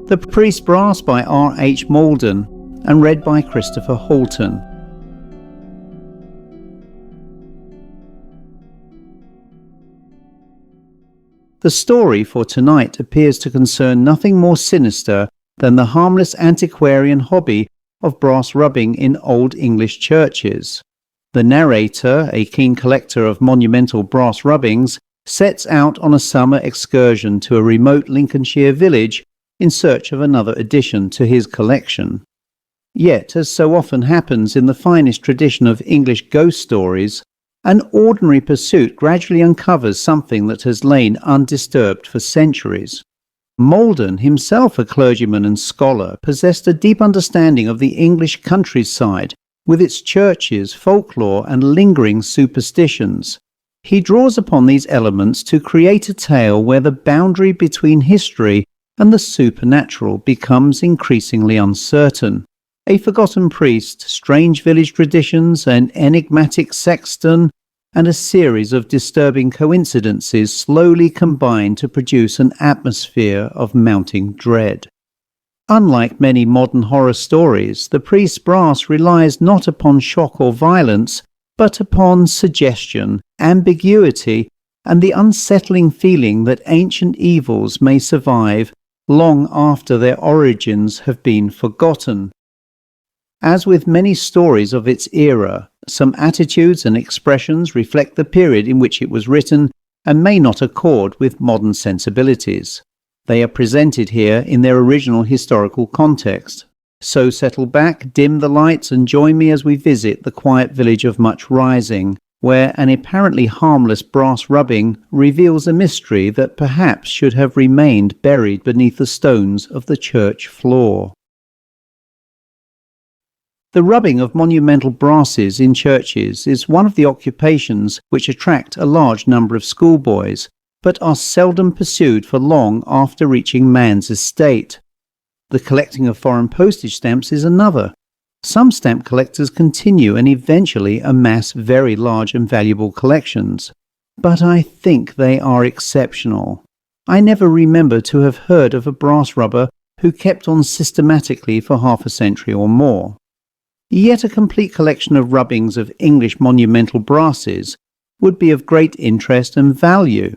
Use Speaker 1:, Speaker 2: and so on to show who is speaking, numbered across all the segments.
Speaker 1: The Priest Brass by R.H.Malden and read by Christopher Halton. The story for tonight appears to concern nothing more sinister than the harmless antiquarian hobby of brass rubbing in Old English churches. The narrator, a keen collector of monumental brass rubbings, sets out on a summer excursion to a remote Lincolnshire village in search of another addition to his collection. Yet, as so often happens in the finest tradition of English ghost stories, an ordinary pursuit gradually uncovers something that has lain undisturbed for centuries. Malden, himself a clergyman and scholar, possessed a deep understanding of the English countryside, with its churches, folklore, and lingering superstitions. He draws upon these elements to create a tale where the boundary between history and the supernatural becomes increasingly uncertain. A forgotten priest, strange village traditions, an enigmatic sexton, and a series of disturbing coincidences slowly combine to produce an atmosphere of mounting dread. Unlike many modern horror stories, The Priest Brass relies not upon shock or violence, but upon suggestion, ambiguity, and the unsettling feeling that ancient evils may survive long after their origins have been forgotten. As with many stories of its era, some attitudes and expressions reflect the period in which it was written and may not accord with modern sensibilities. They are presented here in their original historical context. So settle back, dim the lights, and join me as we visit the quiet village of Much Rising, where an apparently harmless brass rubbing reveals a mystery that perhaps should have remained buried beneath the stones of the church floor. The rubbing of monumental brasses in churches is one of the occupations which attract a large number of schoolboys, but are seldom pursued for long after reaching man's estate. The collecting of foreign postage stamps is another. Some stamp collectors continue and eventually amass very large and valuable collections, but I think they are exceptional. I never remember to have heard of a brass rubber who kept on systematically for half a century or more. Yet a complete collection of rubbings of English monumental brasses would be of great interest and value.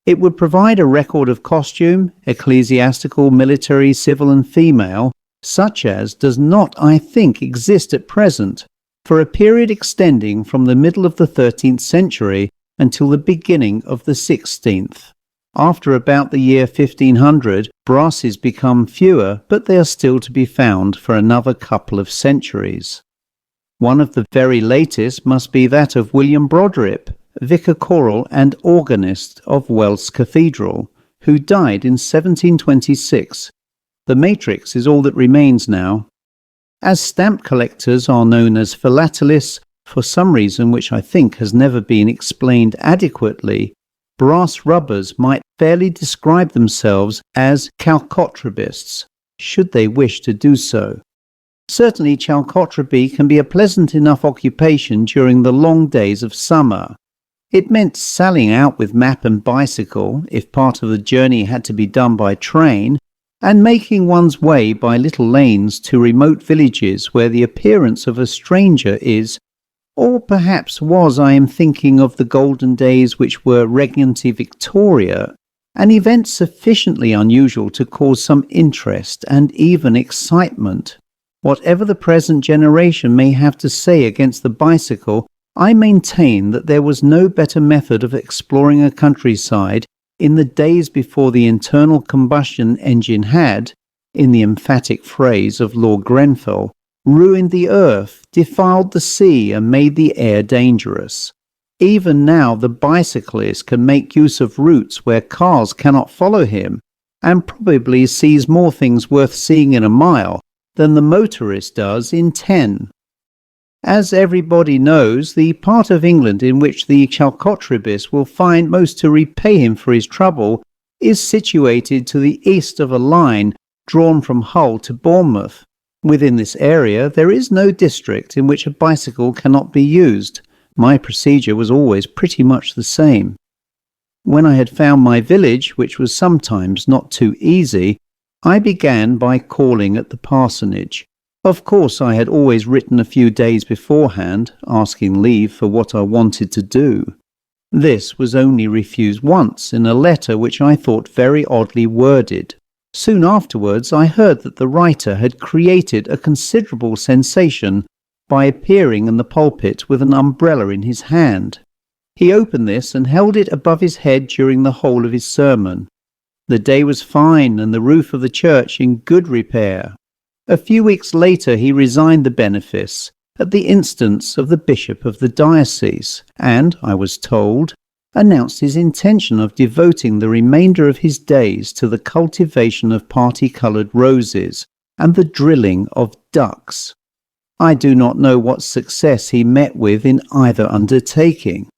Speaker 1: It would provide a record of costume, ecclesiastical, military, civil and female, such as does not, I think, exist at present, for a period extending from the middle of the 13th century until the beginning of the 16th. After about the year 1500, brasses become fewer, but they are still to be found for another couple of centuries. One of the very latest must be that of William Brodribb, vicar choral and organist of Wells Cathedral, who died in 1726. The matrix is all that remains now. As stamp collectors are known as philatelists, for some reason which I think has never been explained adequately, brass rubbers might fairly describe themselves as chalcotrobists, should they wish to do so. Certainly chalcotroby can be a pleasant enough occupation during the long days of summer. It meant sallying out with map and bicycle, if part of the journey had to be done by train, and making one's way by little lanes to remote villages where the appearance of a stranger is, or perhaps was, I am thinking of the golden days which were regnancy Victoria, an event sufficiently unusual to cause some interest and even excitement. Whatever the present generation may have to say against the bicycle, I maintain that there was no better method of exploring a countryside in the days before the internal combustion engine had, in the emphatic phrase of Lord Grenfell, ruined the earth, defiled the sea, and made the air dangerous. Even now the bicyclist can make use of routes where cars cannot follow him, and probably sees more things worth seeing in a mile than the motorist does in 10. As everybody knows, the part of England in which the chalcotrobist will find most to repay him for his trouble is situated to the east of a line drawn from Hull to Bournemouth. Within this area there is no district in which a bicycle cannot be used. My procedure was always pretty much the same. When I had found my village, which was sometimes not too easy, I began by calling at the parsonage. Of course, I had always written a few days beforehand, asking leave for what I wanted to do. This was only refused once in a letter which I thought very oddly worded. Soon afterwards, I heard that the writer had created a considerable sensation by appearing in the pulpit with an umbrella in his hand. He opened this and held it above his head during the whole of his sermon. The day was fine and the roof of the church in good repair. A few weeks later he resigned the benefice at the instance of the bishop of the diocese and, I was told, announced his intention of devoting the remainder of his days to the cultivation of party-coloured roses and the drilling of ducks. I do not know what success he met with in either undertaking.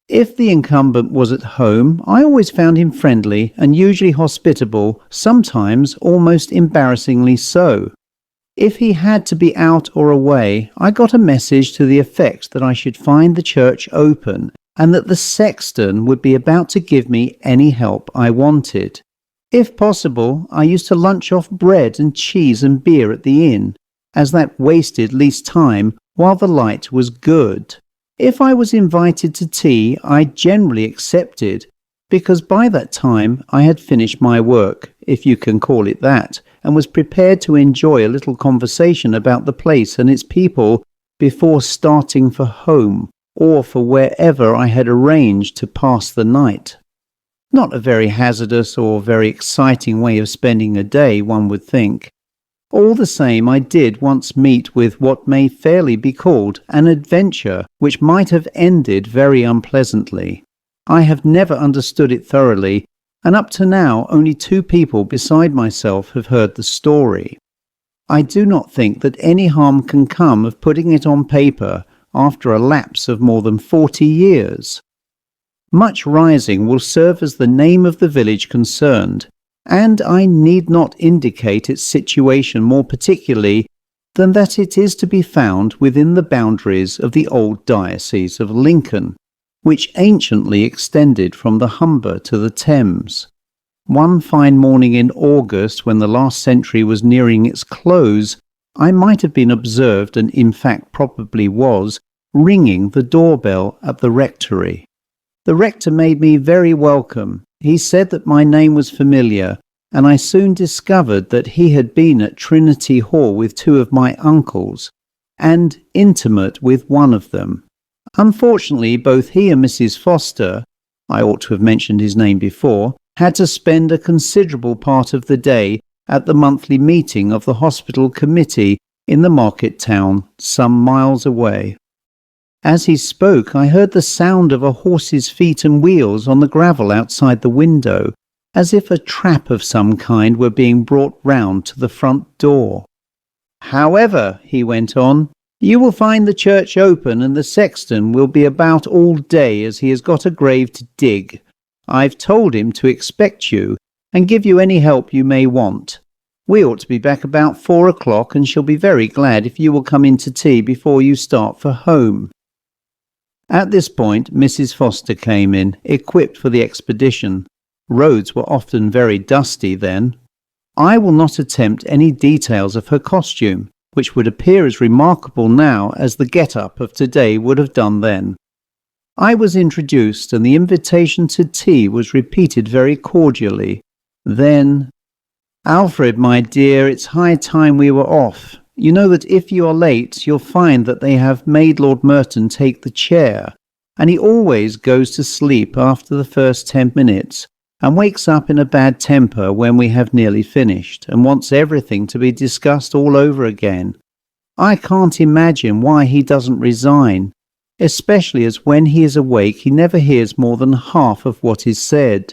Speaker 1: If the incumbent was at home, I always found him friendly and usually hospitable, sometimes almost embarrassingly so. If he had to be out or away, I got a message to the effect that I should find the church open and that the sexton would be about to give me any help I wanted. If possible, I used to lunch off bread and cheese and beer at the inn, as that wasted least time while the light was good. If I was invited to tea, I generally accepted, because by that time I had finished my work, if you can call it that, and was prepared to enjoy a little conversation about the place and its people before starting for home, or for wherever I had arranged to pass the night. Not a very hazardous or very exciting way of spending a day, one would think. All the same, I did once meet with what may fairly be called an adventure, which might have ended very unpleasantly. I have never understood it thoroughly, and up to now only 2 people beside myself have heard the story. I do not think that any harm can come of putting it on paper after a lapse of more than 40 years. Much Rising will serve as the name of the village concerned, and I need not indicate its situation more particularly than that it is to be found within the boundaries of the old diocese of Lincoln, which anciently extended from the Humber to the Thames. One fine morning in August, when the last century was nearing its close, I might have been observed, and in fact probably was, ringing the doorbell at the rectory. The rector made me very welcome. He said that my name was familiar, and I soon discovered that he had been at Trinity Hall with 2 of my uncles, and intimate with one of them. Unfortunately, both he and Mrs. Foster, I ought to have mentioned his name before, had to spend a considerable part of the day at the monthly meeting of the hospital committee in the market town some miles away. As he spoke, I heard the sound of a horse's feet and wheels on the gravel outside the window, as if a trap of some kind were being brought round to the front door. "However," he went on, "you will find the church open and the sexton will be about all day as he has got a grave to dig. I've told him to expect you and give you any help you may want. We ought to be back about 4 o'clock and shall be very glad if you will come in to tea before you start for home." At this point, Mrs. Foster came in, equipped for the expedition. Roads were often very dusty then. I will not attempt any details of her costume, which would appear as remarkable now as the get-up of today would have done then. I was introduced, and the invitation to tea was repeated very cordially. Then, "Alfred, my dear, it's high time we were off. You know that if you are late, you'll find that they have made Lord Merton take the chair, and he always goes to sleep after the first 10 minutes, and wakes up in a bad temper when we have nearly finished, and wants everything to be discussed all over again. I can't imagine why he doesn't resign, especially as when he is awake he never hears more than half of what is said."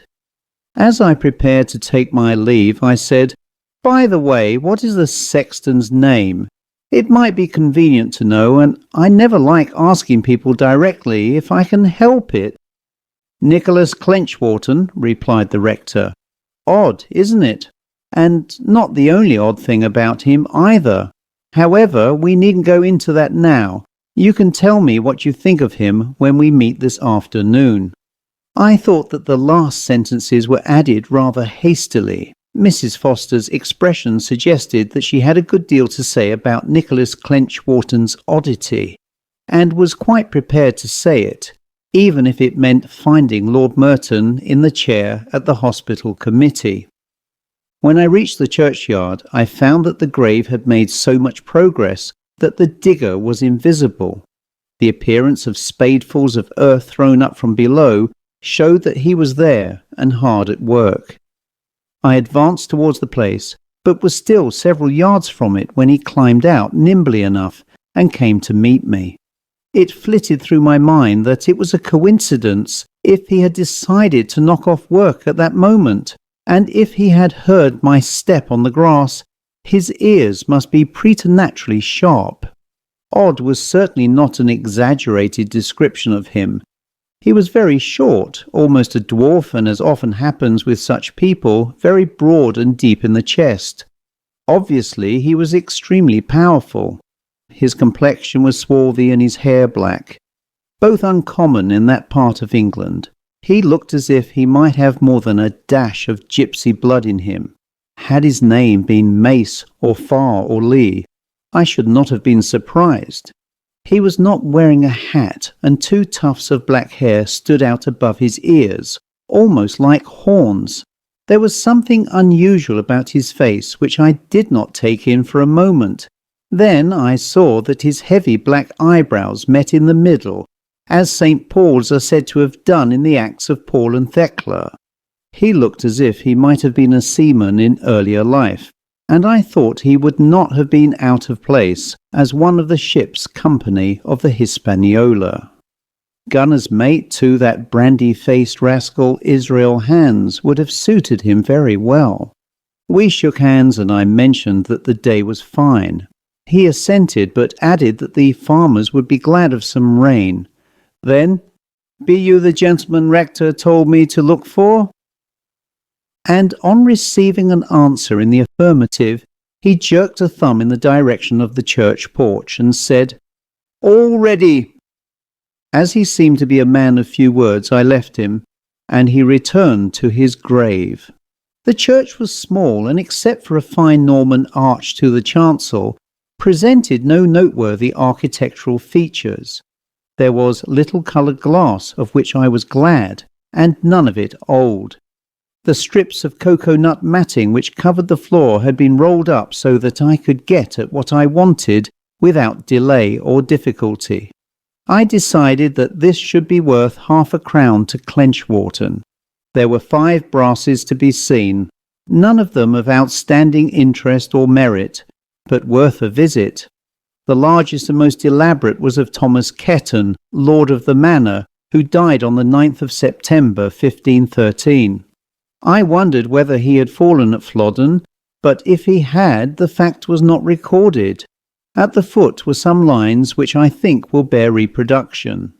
Speaker 1: As I prepared to take my leave, I said, "By the way, what is the sexton's name? It might be convenient to know, and I never like asking people directly if I can help it." "Nicholas Clenchwharton," replied the rector. "Odd, isn't it? And not the only odd thing about him either. However, we needn't go into that now. You can tell me what you think of him when we meet this afternoon." I thought that the last sentences were added rather hastily. Mrs. Foster's expression suggested that she had a good deal to say about Nicholas Clenchwharton's oddity, and was quite prepared to say it, even if it meant finding Lord Merton in the chair at the hospital committee. When I reached the churchyard, I found that the grave had made so much progress that the digger was invisible. The appearance of spadefuls of earth thrown up from below showed that he was there and hard at work. I advanced towards the place, but was still several yards from it when he climbed out nimbly enough and came to meet me. It flitted through my mind that it was a coincidence if he had decided to knock off work at that moment, and if he had heard my step on the grass, his ears must be preternaturally sharp. Odd was certainly not an exaggerated description of him. He was very short, almost a dwarf, and as often happens with such people, very broad and deep in the chest. Obviously, he was extremely powerful. His complexion was swarthy and his hair black, both uncommon in that part of England. He looked as if he might have more than a dash of gypsy blood in him. Had his name been Mace or Farr or Lee, I should not have been surprised. He was not wearing a hat, and two tufts of black hair stood out above his ears, almost like horns. There was something unusual about his face which I did not take in for a moment. Then I saw that his heavy black eyebrows met in the middle, as St. Paul's are said to have done in the Acts of Paul and Thecla. He looked as if he might have been a seaman in earlier life, and I thought he would not have been out of place as one of the ship's company of the Hispaniola. Gunner's mate to that brandy-faced rascal Israel Hands would have suited him very well. We shook hands and I mentioned that the day was fine. He assented, but added that the farmers would be glad of some rain. Then, "Be you the gentleman rector told me to look for?" And on receiving an answer in the affirmative, he jerked a thumb in the direction of the church porch and said, "All ready." As he seemed to be a man of few words, I left him, and he returned to his grave. The church was small, and except for a fine Norman arch to the chancel, presented no noteworthy architectural features. There was little coloured glass, of which I was glad, and none of it old. The strips of cocoa-nut matting which covered the floor had been rolled up so that I could get at what I wanted without delay or difficulty. I decided that this should be worth £half-a-crown to Clenchwharton. There were 5 brasses to be seen, none of them of outstanding interest or merit, but worth a visit. The largest and most elaborate was of Thomas Ketton, Lord of the Manor, who died on the 9th of September 1513. I wondered whether he had fallen at Flodden, but if he had, the fact was not recorded. At the foot were some lines which I think will bear reproduction.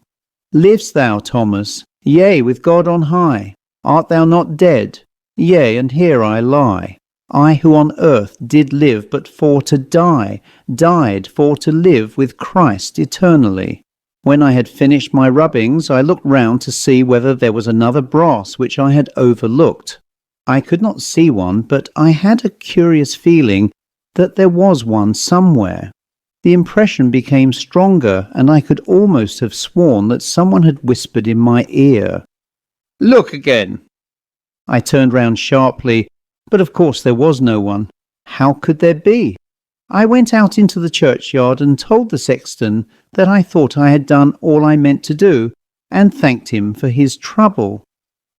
Speaker 1: "Livest thou, Thomas? Yea, with God on high. Art thou not dead? Yea, and here I lie. I who on earth did live but for to die, died for to live with Christ eternally. When I had finished my rubbings, I looked round to see whether there was another brass which I had overlooked. I could not see one, but I had a curious feeling that there was one somewhere. The impression became stronger, and I could almost have sworn that someone had whispered in my ear, 'Look again!' I turned round sharply, but of course there was no one. How could there be? I went out into the churchyard and told the sexton that I thought I had done all I meant to do, and thanked him for his trouble.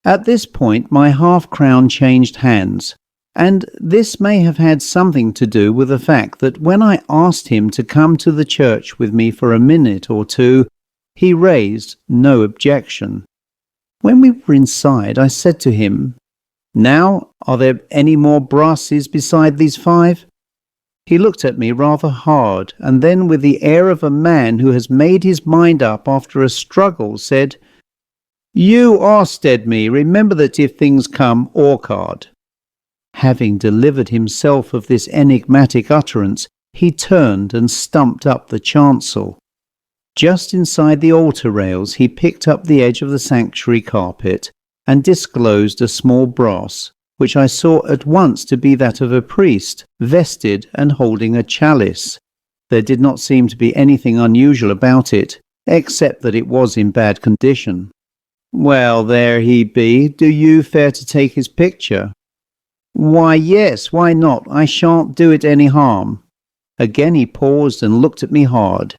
Speaker 1: At this point my half-crown changed hands, and this may have had something to do with the fact that when I asked him to come to the church with me for a minute or two, he raised no objection. When we were inside, I said to him, "Now, are there any more brasses beside these 5? He looked at me rather hard, and then with the air of a man who has made his mind up after a struggle, said, "You Arstead me, remember that if things come Orchard." Having delivered himself of this enigmatic utterance, he turned and stumped up the chancel. Just inside the altar rails, he picked up the edge of the sanctuary carpet and disclosed a small brass, which I saw at once to be that of a priest, vested and holding a chalice. There did not seem to be anything unusual about it, except that it was in bad condition. "Well, there he be. Do you fare to take his picture?" "Why, yes, why not? I shan't do it any harm." Again he paused and looked at me hard.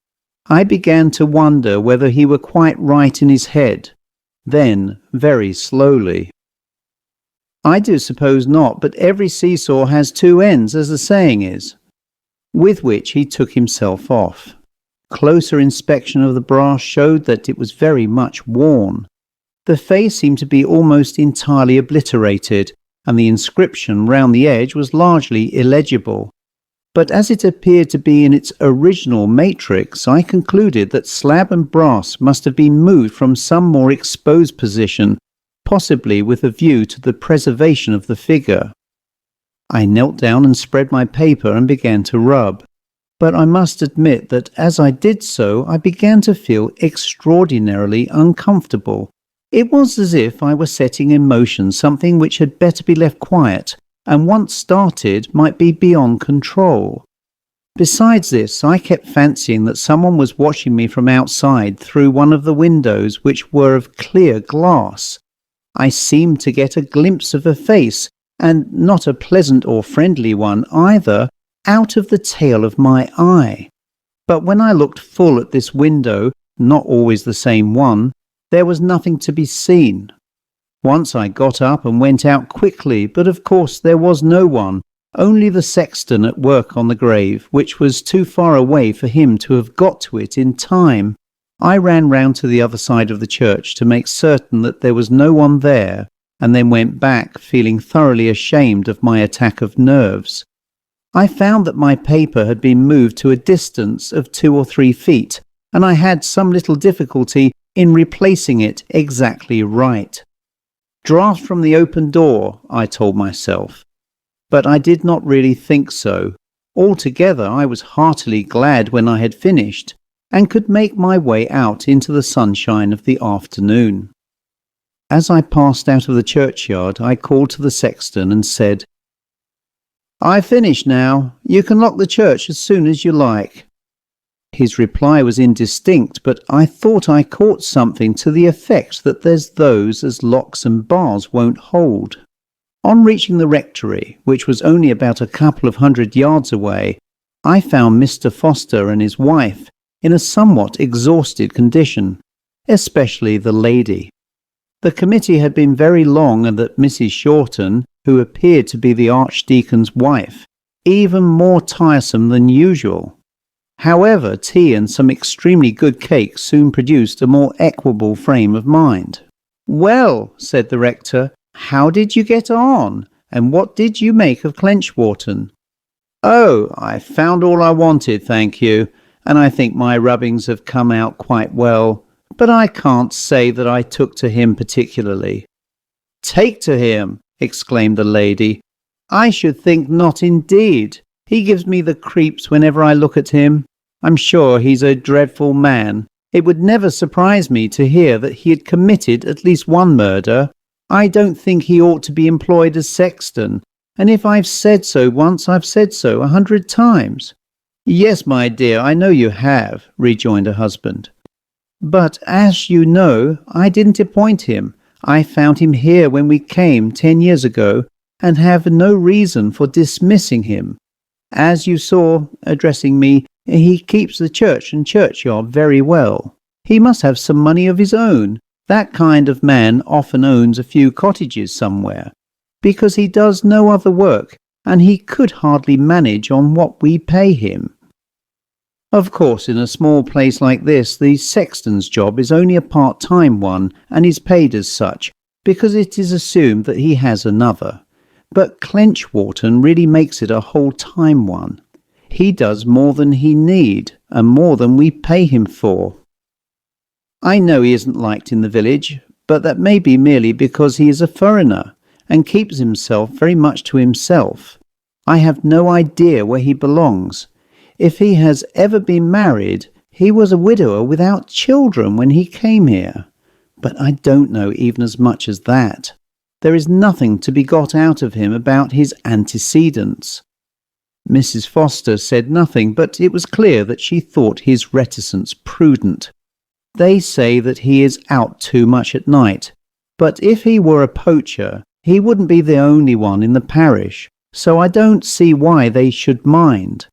Speaker 1: I began to wonder whether he were quite right in his head. Then, very slowly, "I do suppose not, but every seesaw has two ends, as the saying is." With which he took himself off. Closer inspection of the brass showed that it was very much worn. The face seemed to be almost entirely obliterated, and the inscription round the edge was largely illegible. But as it appeared to be in its original matrix, I concluded that slab and brass must have been moved from some more exposed position, possibly with a view to the preservation of the figure. I knelt down and spread my paper and began to rub. But I must admit that as I did so, I began to feel extraordinarily uncomfortable. It was as if I were setting in motion something which had better be left quiet, and once started might be beyond control. Besides this, I kept fancying that someone was watching me from outside through one of the windows, which were of clear glass. I seemed to get a glimpse of a face, and not a pleasant or friendly one either, out of the tail of my eye. But when I looked full at this window, not always the same one, there was nothing to be seen. Once I got up and went out quickly, but of course there was no one, only the sexton at work on the grave, which was too far away for him to have got to it in time. I ran round to the other side of the church to make certain that there was no one there, and then went back, feeling thoroughly ashamed of my attack of nerves. I found that my paper had been moved to a distance of 2 or 3 feet, and I had some little difficulty in replacing it exactly right. Draught from the open door, I told myself. But I did not really think so. Altogether, I was heartily glad when I had finished, and could make my way out into the sunshine of the afternoon. As I passed out of the churchyard, I called to the sexton and said, "I've finished now. You can lock the church as soon as you like." His reply was indistinct, but I thought I caught something to the effect that there's those as locks and bars won't hold. On reaching the rectory, which was only about a couple of 100 yards away, I found Mr. Foster and his wife in a somewhat exhausted condition, especially the lady. The committee had been very long, and that Mrs. Shorten, who appeared to be the Archdeacon's wife, even more tiresome than usual. However, tea and some extremely good cake soon produced a more equable frame of mind. "Well," said the rector, "how did you get on, and what did you make of Clenchwharton?" "Oh, I found all I wanted, thank you, and I think my rubbings have come out quite well, but I can't say that I took to him particularly." "Take to him!" exclaimed the lady. "I should think not indeed. He gives me the creeps whenever I look at him. I'm sure he's a dreadful man. It would never surprise me to hear that he had committed at least one murder. I don't think he ought to be employed as sexton, and if I've said so once, I've said so 100 times. "Yes, my dear, I know you have," rejoined her husband. "But, as you know, I didn't appoint him. I found him here when we came 10 years ago, and have no reason for dismissing him. As you saw, addressing me, he keeps the church and churchyard very well. He must have some money of his own. That kind of man often owns a few cottages somewhere, because he does no other work, and he could hardly manage on what we pay him. Of course, in a small place like this, the sexton's job is only a part-time one, and is paid as such, because it is assumed that he has another. But Clenchwharton really makes it a whole-time one. He does more than he need, and more than we pay him for. I know he isn't liked in the village, but that may be merely because he is a foreigner, and keeps himself very much to himself. I have no idea where he belongs. If he has ever been married, he was a widower without children when he came here. But I don't know even as much as that. There is nothing to be got out of him about his antecedents." Mrs. Foster said nothing, but it was clear that she thought his reticence prudent. "They say that he is out too much at night, but if he were a poacher, he wouldn't be the only one in the parish, so I don't see why they should mind.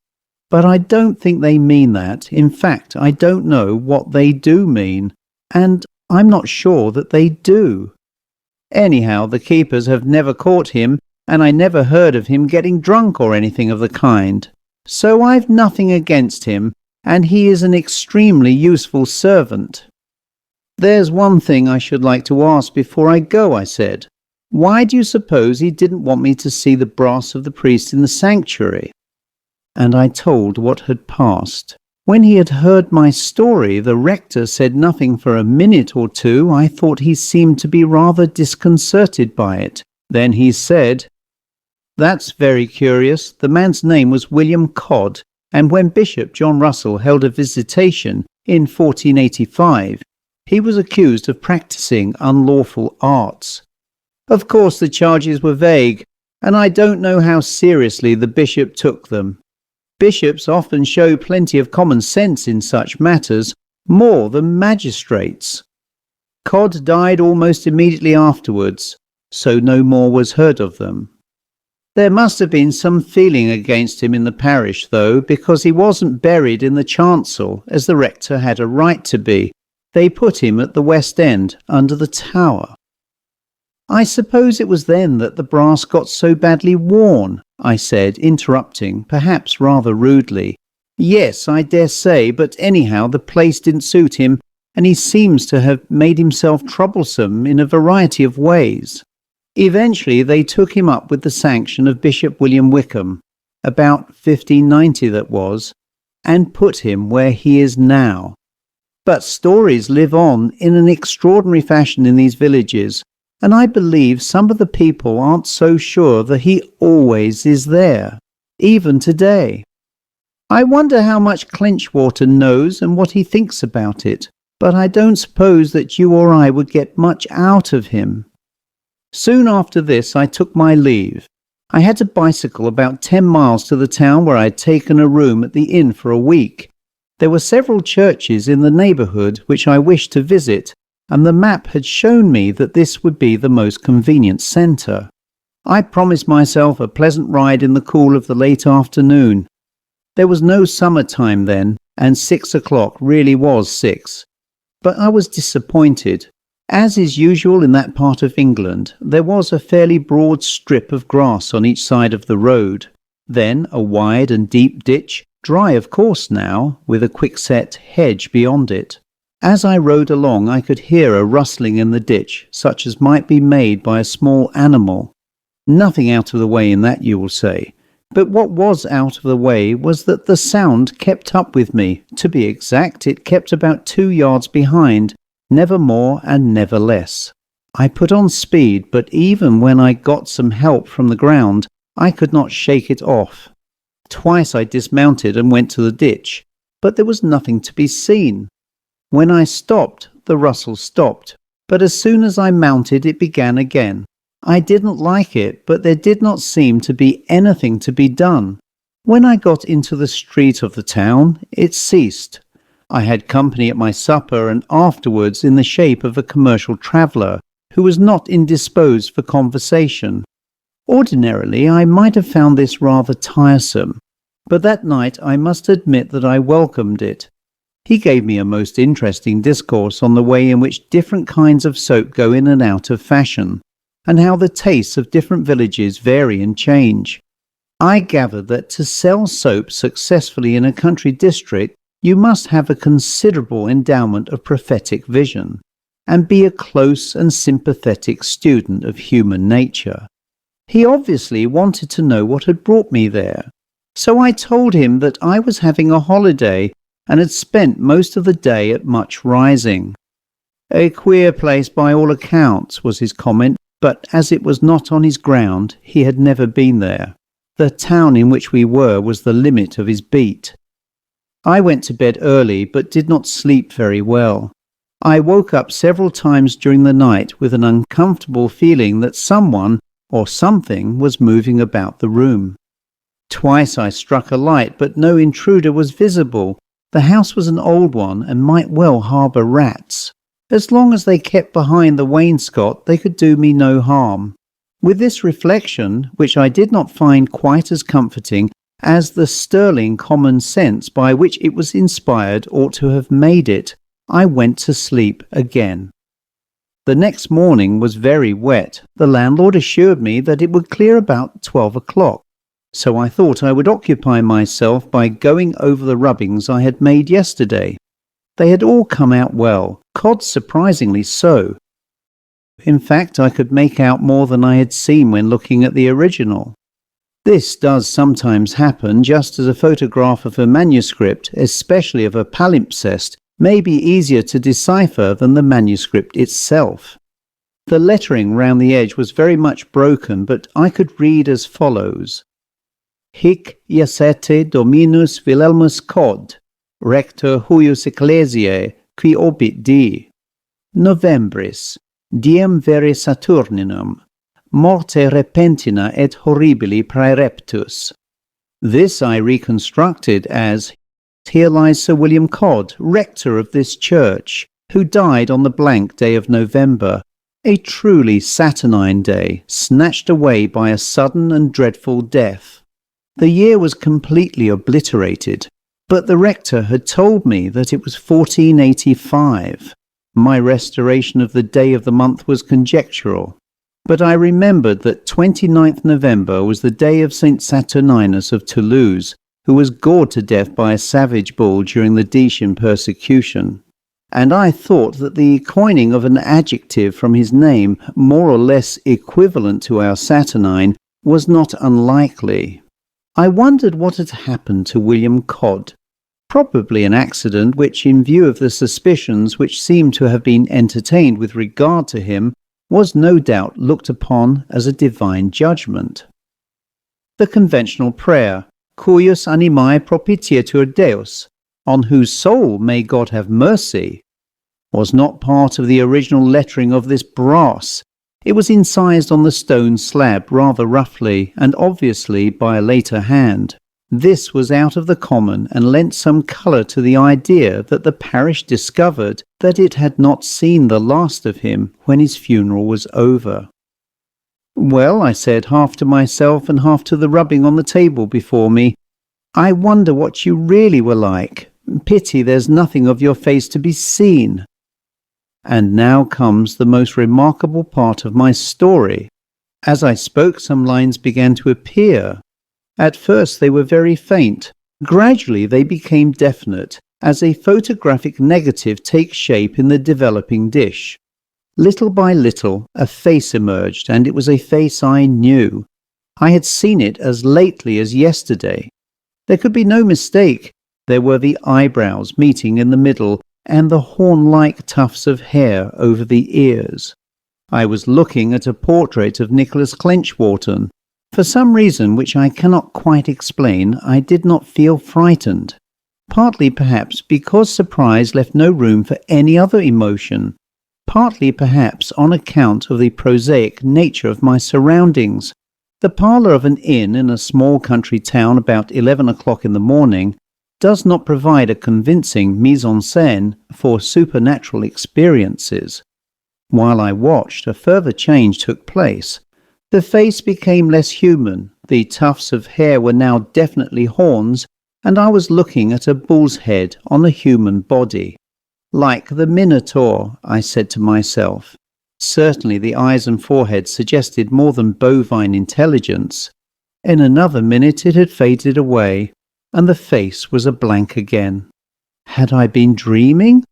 Speaker 1: But I don't think they mean that. In fact, I don't know what they do mean, and I'm not sure that they do. Anyhow, the keepers have never caught him, and I never heard of him getting drunk or anything of the kind. So I've nothing against him, and he is an extremely useful servant." "There's one thing I should like to ask before I go," I said. "Why do you suppose he didn't want me to see the brass of the priest in the sanctuary?" And I told what had passed. When he had heard my story, the rector said nothing for a minute or two. I thought he seemed to be rather disconcerted by it. Then he said, "That's very curious. The man's name was William Codd, and when Bishop John Russell held a visitation in 1485, he was accused of practicing unlawful arts. Of course the charges were vague, and I don't know how seriously the bishop took them. Bishops often show plenty of common sense in such matters, more than magistrates. Codd died almost immediately afterwards, so no more was heard of them. There must have been some feeling against him in the parish, though, because he wasn't buried in the chancel, as the rector had a right to be. They put him at the West End, under the tower." "I suppose it was then that the brass got so badly worn," I said, interrupting, perhaps rather rudely. "Yes, I dare say, but anyhow the place didn't suit him, and he seems to have made himself troublesome in a variety of ways. Eventually they took him up with the sanction of Bishop William Wickham, about 1590 that was, and put him where he is now. But stories live on in an extraordinary fashion in these villages, and I believe some of the people aren't so sure that he always is there, even today. I wonder how much Clinchwater knows and what he thinks about it, but I don't suppose that you or I would get much out of him." Soon after this I took my leave. I had to bicycle about 10 miles to the town where I had taken a room at the inn for a week. There were several churches in the neighbourhood which I wished to visit, and the map had shown me that this would be the most convenient centre. I promised myself a pleasant ride in the cool of the late afternoon. There was no summer time then, and 6 o'clock really was 6. But I was disappointed. As is usual in that part of England, there was a fairly broad strip of grass on each side of the road. Then a wide and deep ditch, dry of course now, with a quickset hedge beyond it. As I rode along I could hear a rustling in the ditch, such as might be made by a small animal. Nothing out of the way in that, you will say. But what was out of the way was that the sound kept up with me. To be exact, it kept about 2 yards behind, never more and never less. I put on speed, but even when I got some help from the ground, I could not shake it off. Twice I dismounted and went to the ditch, but there was nothing to be seen. When I stopped, the rustle stopped, but as soon as I mounted it began again. I didn't like it, but there did not seem to be anything to be done. When I got into the street of the town, it ceased. I had company at my supper and afterwards in the shape of a commercial traveller who was not indisposed for conversation. Ordinarily I might have found this rather tiresome, but that night I must admit that I welcomed it. He gave me a most interesting discourse on the way in which different kinds of soap go in and out of fashion, and how the tastes of different villages vary and change. I gathered that to sell soap successfully in a country district you must have a considerable endowment of prophetic vision, and be a close and sympathetic student of human nature. He obviously wanted to know what had brought me there, so I told him that I was having a holiday and had spent most of the day at Much Rising. "A queer place by all accounts," was his comment, but as it was not on his ground, he had never been there. The town in which we were was the limit of his beat. I went to bed early, but did not sleep very well. I woke up several times during the night with an uncomfortable feeling that someone or something was moving about the room. Twice I struck a light, but no intruder was visible. The house was an old one and might well harbour rats. As long as they kept behind the wainscot, they could do me no harm. With this reflection, which I did not find quite as comforting as the sterling common sense by which it was inspired ought to have made it, I went to sleep again. The next morning was very wet. The landlord assured me that it would clear about 12 o'clock, so I thought I would occupy myself by going over the rubbings I had made yesterday. They had all come out well, cod surprisingly so. In fact, I could make out more than I had seen when looking at the original. This does sometimes happen, just as a photograph of a manuscript, especially of a palimpsest, may be easier to decipher than the manuscript itself. The lettering round the edge was very much broken, but I could read as follows: Hic iacete Dominus Wilhelmus Cod, rector huius ecclesiae, qui obit di Novembris, diem vere Saturninum, morte repentina et horribili praereptus. This I reconstructed as: Here lies Sir William Codd, rector of this church, who died on the blank day of November, a truly saturnine day, snatched away by a sudden and dreadful death. The year was completely obliterated, but the rector had told me that it was 1485. My restoration of the day of the month was conjectural, but I remembered that 29th November was the day of St. Saturninus of Toulouse, who was gored to death by a savage bull during the Decian persecution, and I thought that the coining of an adjective from his name, more or less equivalent to our Saturnine, was not unlikely. I wondered what had happened to William Codd. Probably an accident which, in view of the suspicions which seemed to have been entertained with regard to him, was no doubt looked upon as a divine judgment. The conventional prayer, Cuius animae propitietur Deus, on whose soul may God have mercy, was not part of the original lettering of this brass. It was incised on the stone slab rather roughly and obviously by a later hand. This was out of the common and lent some colour to the idea that the parish discovered that it had not seen the last of him when his funeral was over. Well, I said, half to myself and half to the rubbing on the table before me, I wonder what you really were like. Pity there's nothing of your face to be seen. And now comes the most remarkable part of my story. As I spoke, some lines began to appear. At first they were very faint. Gradually they became definite, as a photographic negative takes shape in the developing dish. Little by little, a face emerged, and it was a face I knew. I had seen it as lately as yesterday. There could be no mistake. There were the eyebrows meeting in the middle, and the horn-like tufts of hair over the ears. I was looking at a portrait of Nicholas Clenchwharton. For some reason which I cannot quite explain, I did not feel frightened. Partly perhaps because surprise left no room for any other emotion. Partly perhaps on account of the prosaic nature of my surroundings. The parlour of an inn in a small country town about 11 o'clock in the morning does not provide a convincing mise-en-scène for supernatural experiences. While I watched, a further change took place. The face became less human, the tufts of hair were now definitely horns, and I was looking at a bull's head on a human body. Like the Minotaur, I said to myself. Certainly the eyes and forehead suggested more than bovine intelligence. In another minute it had faded away, and the face was a blank again. Had I been dreaming?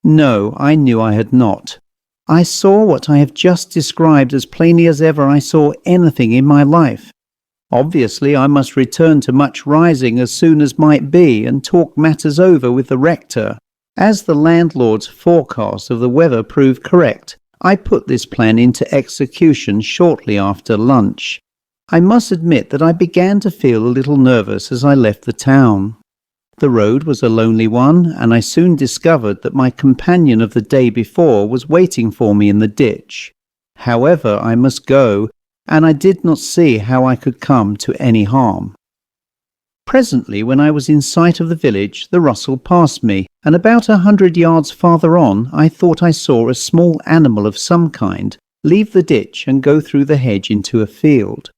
Speaker 1: No, I knew I had not. I saw what I have just described as plainly as ever I saw anything in my life. Obviously I must return to Much Rising as soon as might be and talk matters over with the rector. As the landlord's forecast of the weather proved correct, I put this plan into execution shortly after lunch. I must admit that I began to feel a little nervous as I left the town. The road was a lonely one, and I soon discovered that my companion of the day before was waiting for me in the ditch. However, I must go, and I did not see how I could come to any harm. Presently, when I was in sight of the village, the rustle passed me, and about 100 yards farther on I thought I saw a small animal of some kind leave the ditch and go through the hedge into a field.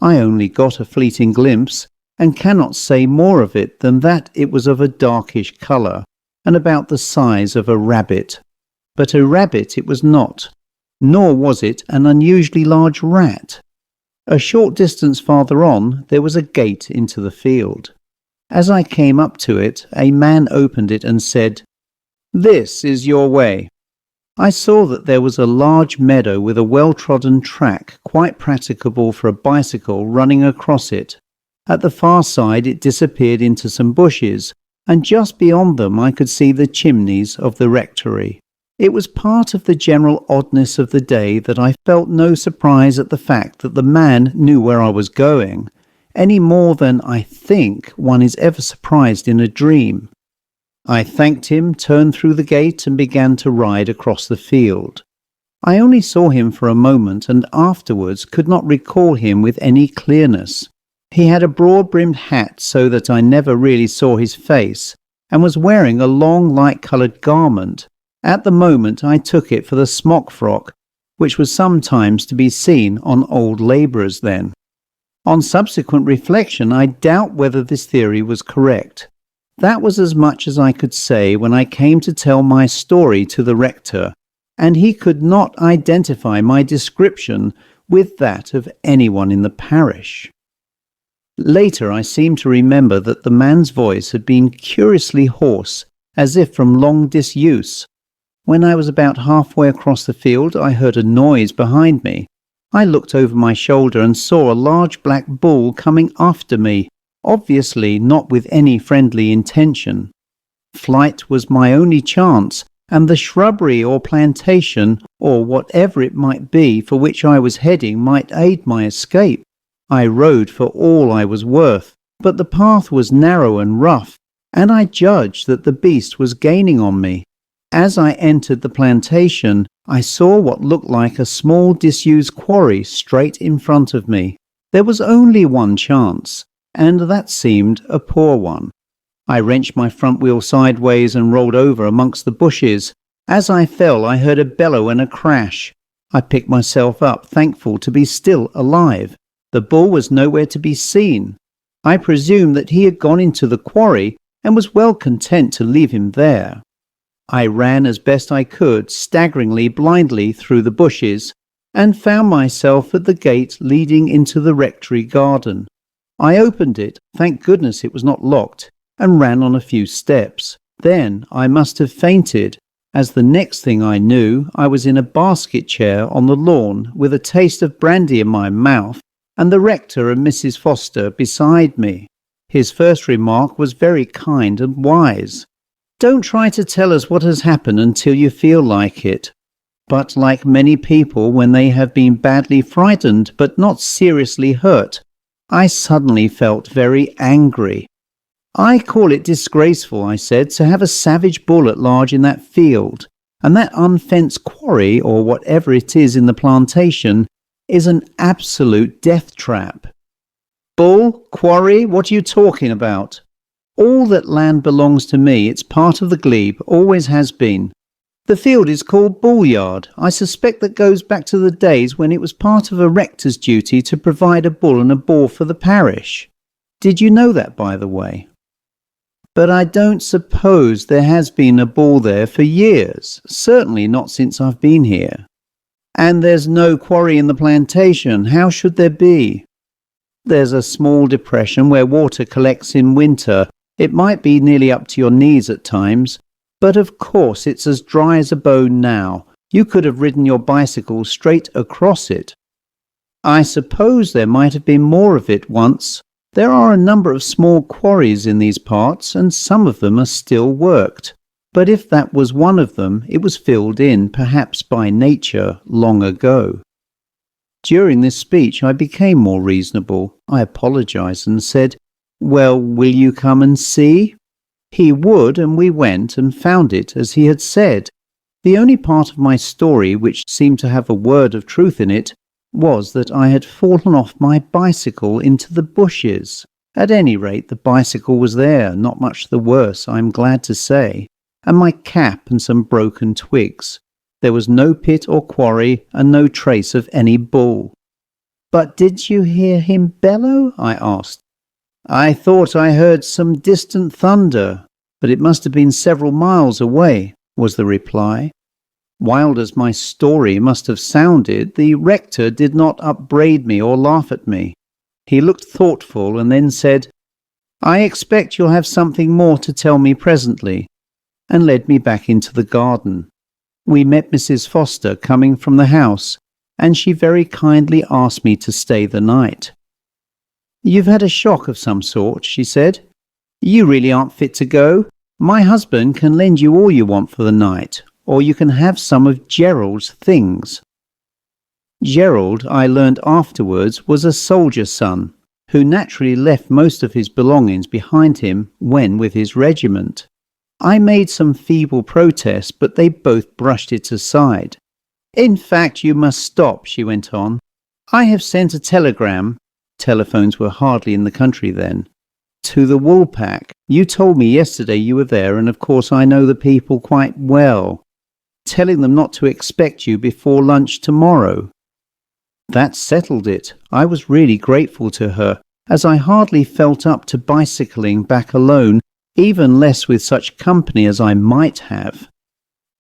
Speaker 1: I only got a fleeting glimpse, and cannot say more of it than that it was of a darkish colour, and about the size of a rabbit. But a rabbit it was not, nor was it an unusually large rat. A short distance farther on there was a gate into the field. As I came up to it, a man opened it and said, "This is your way." I saw that there was a large meadow with a well-trodden track, quite practicable for a bicycle, running across it. At the far side it disappeared into some bushes, and just beyond them I could see the chimneys of the rectory. It was part of the general oddness of the day that I felt no surprise at the fact that the man knew where I was going, any more than I think one is ever surprised in a dream. I thanked him, turned through the gate, and began to ride across the field. I only saw him for a moment, and afterwards could not recall him with any clearness. He had a broad-brimmed hat so that I never really saw his face, and was wearing a long light-coloured garment. At the moment I took it for the smock frock, which was sometimes to be seen on old labourers then. On subsequent reflection I doubt whether this theory was correct. That was as much as I could say when I came to tell my story to the rector, and he could not identify my description with that of anyone in the parish. Later I seemed to remember that the man's voice had been curiously hoarse, as if from long disuse. When I was about halfway across the field I heard a noise behind me. I looked over my shoulder and saw a large black bull coming after me, obviously not with any friendly intention. Flight was my only chance, and the shrubbery or plantation, or whatever it might be for which I was heading, might aid my escape. I rode for all I was worth, but the path was narrow and rough, and I judged that the beast was gaining on me. As I entered the plantation, I saw what looked like a small disused quarry straight in front of me. There was only one chance, and that seemed a poor one. I wrenched my front wheel sideways and rolled over amongst the bushes. As I fell, I heard a bellow and a crash. I picked myself up, thankful to be still alive. The bull was nowhere to be seen. I presumed that he had gone into the quarry and was well content to leave him there. I ran as best I could, staggeringly, blindly through the bushes, and found myself at the gate leading into the rectory garden. I opened it, thank goodness it was not locked, and ran on a few steps. Then I must have fainted, as the next thing I knew I was in a basket chair on the lawn with a taste of brandy in my mouth, and the rector and Mrs. Foster beside me. His first remark was very kind and wise. "Don't try to tell us what has happened until you feel like it." But like many people when they have been badly frightened but not seriously hurt, I suddenly felt very angry. "I call it disgraceful," I said, "to have a savage bull at large in that field, and that unfenced quarry, or whatever it is in the plantation, is an absolute death trap." "Bull? Quarry? What are you talking about?" "All that land belongs to me. It's part of the glebe, always has been. The field is called Bull Yard. I suspect that goes back to the days when it was part of a rector's duty to provide a bull and a boar for the parish. Did you know that, by the way?" "But I don't suppose there has been a bull there for years, certainly not since I've been here." "And there's no quarry in the plantation. How should there be?" "There's a small depression where water collects in winter. It might be nearly up to your knees at times, but of course it's as dry as a bone now. You could have ridden your bicycle straight across it." "I suppose there might have been more of it once. There are a number of small quarries in these parts, and some of them are still worked. But if that was one of them, it was filled in, perhaps by nature, long ago." During this speech I became more reasonable. I apologized and said, "Well, will you come and see?" He would, and we went and found it as he had said. The only part of my story which seemed to have a word of truth in it was that I had fallen off my bicycle into the bushes. At any rate, the bicycle was there, not much the worse, I am glad to say, and my cap and some broken twigs. There was no pit or quarry, and no trace of any bull. "But did you hear him bellow?" I asked. "I thought I heard some distant thunder, but it must have been several miles away," was the reply. Wild as my story must have sounded, the rector did not upbraid me or laugh at me. He looked thoughtful and then said, "I expect you'll have something more to tell me presently," and led me back into the garden. We met Mrs. Foster coming from the house, and she very kindly asked me to stay the night. "You've had a shock of some sort," she said. "You really aren't fit to go. My husband can lend you all you want for the night, or you can have some of Gerald's things." Gerald, I learned afterwards, was a soldier's son, who naturally left most of his belongings behind him when with his regiment. I made some feeble protest, but they both brushed it aside. "In fact, you must stop," she went on. "I have sent a telegram," telephones were hardly in the country then, "to the Woolpack. You told me yesterday you were there, and of course I know the people quite well, telling them not to expect you before lunch tomorrow." That settled it. I was really grateful to her, as I hardly felt up to bicycling back alone, even less with such company as I might have.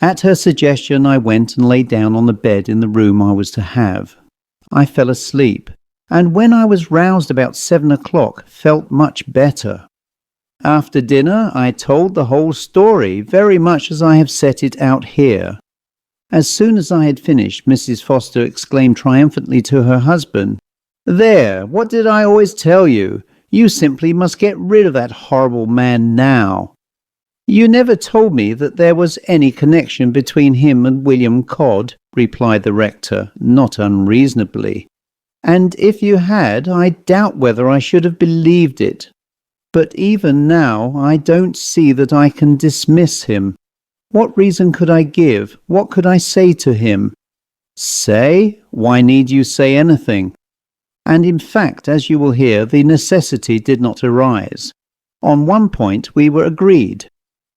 Speaker 1: At her suggestion I went and lay down on the bed in the room I was to have. I fell asleep, and when I was roused about 7 o'clock felt much better. After dinner I told the whole story, very much as I have set it out here. As soon as I had finished, Mrs. Foster exclaimed triumphantly to her husband, "There, what did I always tell you? You simply must get rid of that horrible man now." "You never told me that there was any connection between him and William Codd," replied the rector, not unreasonably. "And if you had, I doubt whether I should have believed it. But even now I don't see that I can dismiss him. What reason could I give? What could I say to him?" "Say? Why need you say anything?" And in fact, as you will hear, the necessity did not arise. On one point we were agreed.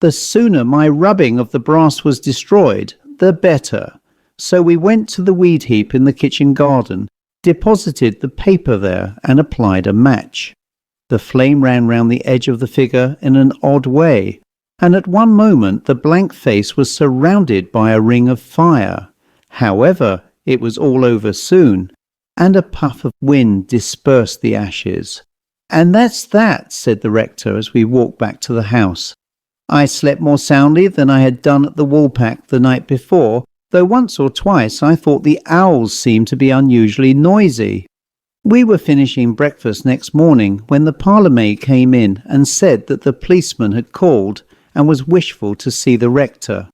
Speaker 1: The sooner my rubbing of the brass was destroyed, the better. So we went to the weed heap in the kitchen garden, deposited the paper there, and applied a match. The flame ran round the edge of the figure in an odd way, and at one moment the blank face was surrounded by a ring of fire. However, it was all over soon, and a puff of wind dispersed the ashes. "And that's that," said the rector as we walked back to the house. I slept more soundly than I had done at the Woolpack the night before, though once or twice I thought the owls seemed to be unusually noisy. We were finishing breakfast next morning when the parlour-maid came in and said that the policeman had called and was wishful to see the rector.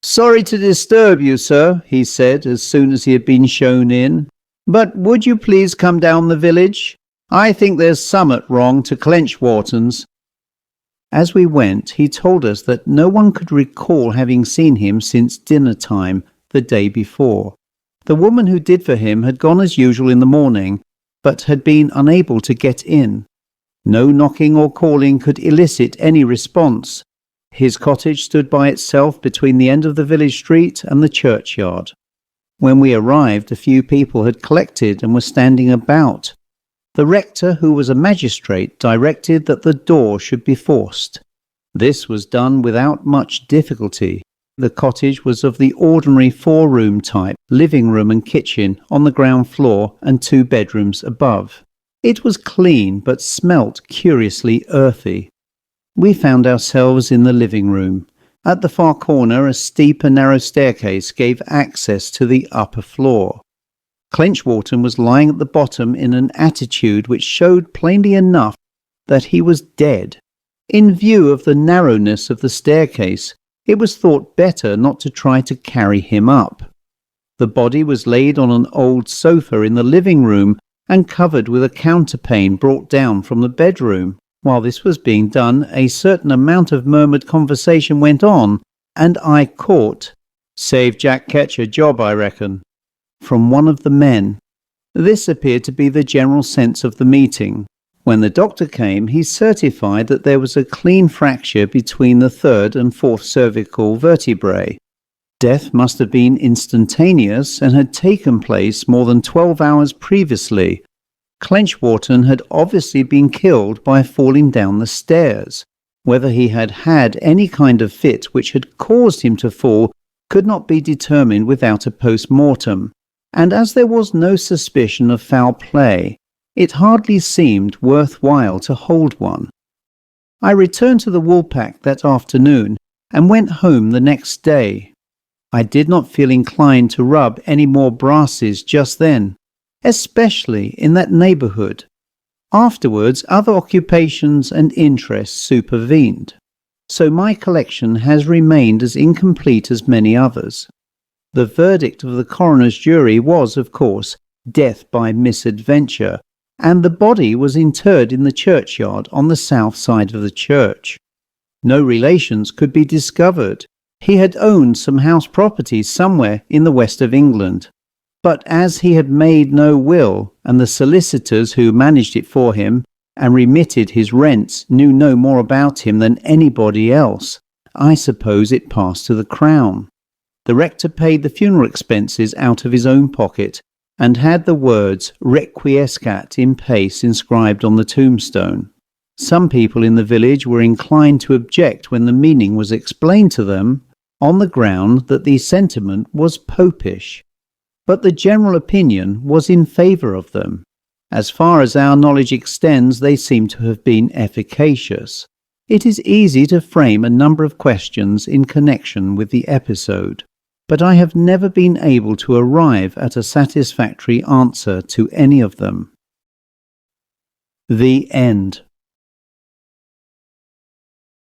Speaker 1: "Sorry to disturb you, sir," he said as soon as he had been shown in, "but would you please come down the village? I think there's summat wrong to Clenchwharton's." As we went, he told us that no one could recall having seen him since dinner time the day before. The woman who did for him had gone as usual in the morning, but had been unable to get in. No knocking or calling could elicit any response. His cottage stood by itself between the end of the village street and the churchyard. When we arrived, a few people had collected and were standing about. The rector, who was a magistrate, directed that the door should be forced. This was done without much difficulty. The cottage was of the ordinary four-room type, living room and kitchen on the ground floor and 2 bedrooms above. It was clean, but smelt curiously earthy. We found ourselves in the living room. At the far corner, a steep and narrow staircase gave access to the upper floor. Clenchwharton was lying at the bottom in an attitude which showed plainly enough that he was dead. In view of the narrowness of the staircase, it was thought better not to try to carry him up. The body was laid on an old sofa in the living room and covered with a counterpane brought down from the bedroom. While this was being done, a certain amount of murmured conversation went on, and I caught, "Save Jack Ketch a job, I reckon," from one of the men. This appeared to be the general sense of the meeting. When the doctor came, he certified that there was a clean fracture between the third and fourth cervical vertebrae. Death must have been instantaneous and had taken place more than 12 hours previously. Clenchwharton had obviously been killed by falling down the stairs. Whether he had had any kind of fit which had caused him to fall could not be determined without a post-mortem, and as there was no suspicion of foul play, it hardly seemed worthwhile to hold one. I returned to the Woolpack that afternoon and went home the next day. I did not feel inclined to rub any more brasses just then, especially in that neighbourhood. Afterwards, other occupations and interests supervened, so my collection has remained as incomplete as many others. The verdict of the coroner's jury was, of course, death by misadventure, and the body was interred in the churchyard on the south side of the church. No relations could be discovered. He had owned some house property somewhere in the west of England, but as he had made no will, and the solicitors who managed it for him and remitted his rents knew no more about him than anybody else, I suppose it passed to the Crown. The rector paid the funeral expenses out of his own pocket and had the words "Requiescat in pace" inscribed on the tombstone. Some people in the village were inclined to object when the meaning was explained to them, on the ground that the sentiment was popish. But the general opinion was in favour of them. As far as our knowledge extends, they seem to have been efficacious. It is easy to frame a number of questions in connection with the episode, but I have never been able to arrive at a satisfactory answer to any of them. The end.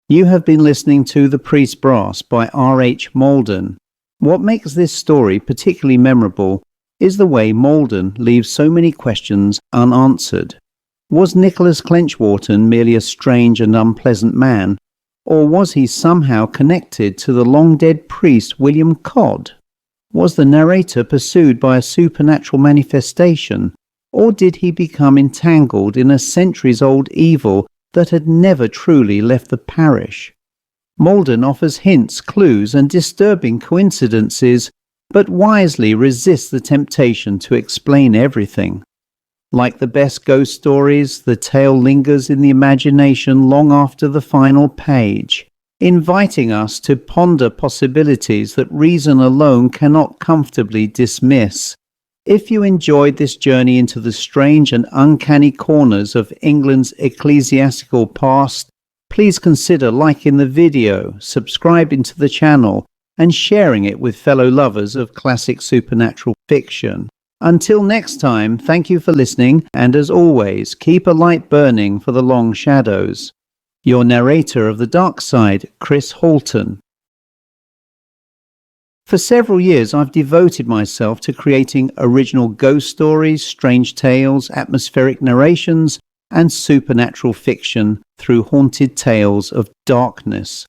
Speaker 1: You have been listening to The Priest Brass by R.H.Malden. What makes this story particularly memorable is the way Malden leaves so many questions unanswered. Was Nicholas Clenchwharton merely a strange and unpleasant man, or was he somehow connected to the long-dead priest William Codd? Was the narrator pursued by a supernatural manifestation, or did he become entangled in a centuries-old evil that had never truly left the parish? Malden offers hints, clues, and disturbing coincidences, but wisely resists the temptation to explain everything. Like the best ghost stories, the tale lingers in the imagination long after the final page, inviting us to ponder possibilities that reason alone cannot comfortably dismiss. If you enjoyed this journey into the strange and uncanny corners of England's ecclesiastical past, please consider liking the video, subscribing to the channel, and sharing it with fellow lovers of classic supernatural fiction. Until next time, thank you for listening, and as always, keep a light burning for the long shadows. Your narrator of the dark side, Chris Halton. For several years, I've devoted myself to creating original ghost stories, strange tales, atmospheric narrations, and supernatural fiction through haunted tales of darkness.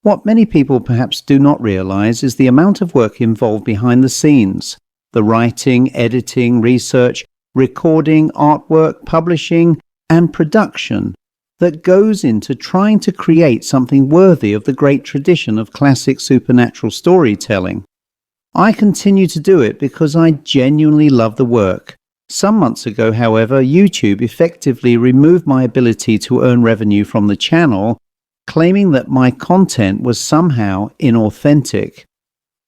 Speaker 1: What many people perhaps do not realize is the amount of work involved behind the scenes. The writing, editing, research, recording, artwork, publishing, and production that goes into trying to create something worthy of the great tradition of classic supernatural storytelling. I continue to do it because I genuinely love the work. Some months ago, however, YouTube effectively removed my ability to earn revenue from the channel, claiming that my content was somehow inauthentic.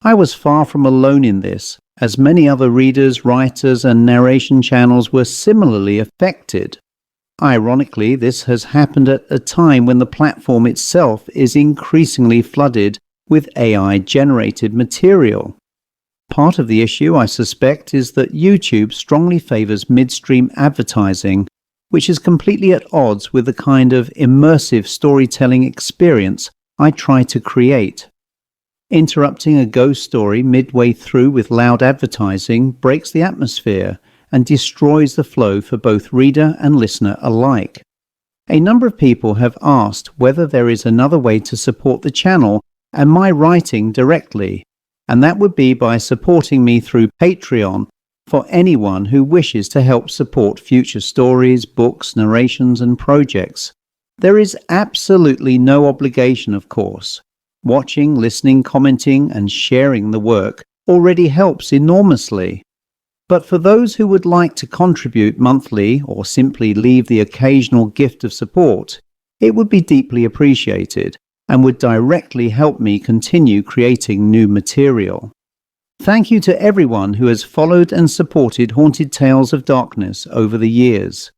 Speaker 1: I was far from alone in this, as many other readers, writers, and narration channels were similarly affected. Ironically, this has happened at a time when the platform itself is increasingly flooded with AI-generated material. Part of the issue, I suspect, is that YouTube strongly favors midstream advertising, which is completely at odds with the kind of immersive storytelling experience I try to create. Interrupting a ghost story midway through with loud advertising breaks the atmosphere and destroys the flow for both reader and listener alike. A number of people have asked whether there is another way to support the channel and my writing directly, and that would be by supporting me through Patreon for anyone who wishes to help support future stories, books, narrations and projects. There is absolutely no obligation, of course. Watching, listening, commenting and sharing the work already helps enormously. But for those who would like to contribute monthly or simply leave the occasional gift of support, it would be deeply appreciated and would directly help me continue creating new material. Thank you to everyone who has followed and supported Haunted Tales of Darkness over the years.